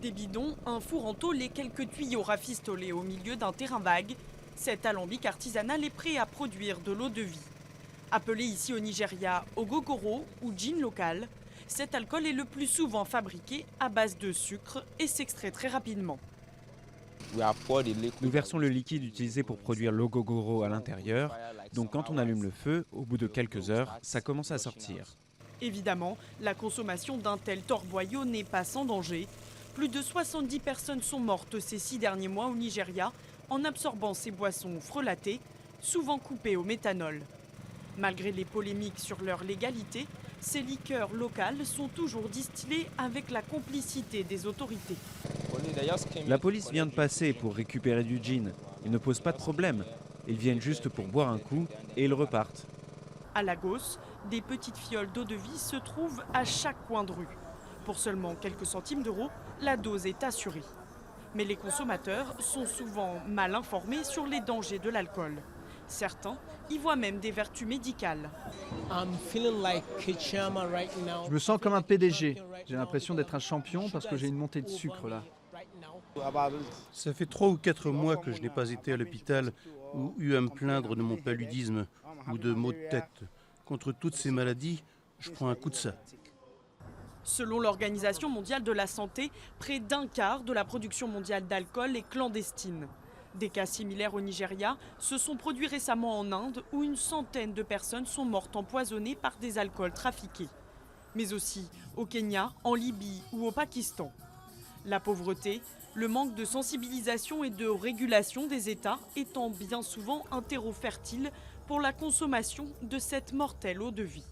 Des bidons, un four en tôle et quelques tuyaux rafistolés au milieu d'un terrain vague, cet alambic artisanal est prêt à produire de l'eau de vie. Appelé ici au Nigeria ogogoro ou gin local, cet alcool est le plus souvent fabriqué à base de sucre et s'extrait très rapidement. Nous versons le liquide utilisé pour produire l'ogogoro à l'intérieur, donc quand on allume le feu, au bout de quelques heures, ça commence à sortir. Évidemment, la consommation d'un tel torboyau n'est pas sans danger. Plus de 70 personnes sont mortes ces 6 derniers mois au Nigeria en absorbant ces boissons frelatées, souvent coupées au méthanol. Malgré les polémiques sur leur légalité, ces liqueurs locales sont toujours distillées avec la complicité des autorités. La police vient de passer pour récupérer du gin. Ils ne posent pas de problème. Ils viennent juste pour boire un coup et ils repartent. À Lagos, des petites fioles d'eau de vie se trouvent à chaque coin de rue. Pour seulement quelques centimes d'euros, la dose est assurée. Mais les consommateurs sont souvent mal informés sur les dangers de l'alcool. Certains y voient même des vertus médicales. Je me sens comme un PDG. J'ai l'impression d'être un champion parce que j'ai une montée de sucre là. Ça fait 3 ou 4 mois que je n'ai pas été à l'hôpital ou eu à me plaindre de mon paludisme ou de maux de tête. Contre toutes ces maladies, je prends un coup de ça. Selon l'Organisation mondiale de la santé, près d'un quart de la production mondiale d'alcool est clandestine. Des cas similaires au Nigeria se sont produits récemment en Inde où une centaine de personnes sont mortes empoisonnées par des alcools trafiqués. Mais aussi au Kenya, en Libye ou au Pakistan. La pauvreté, le manque de sensibilisation et de régulation des États étant bien souvent un terreau fertile pour la consommation de cette mortelle eau de vie.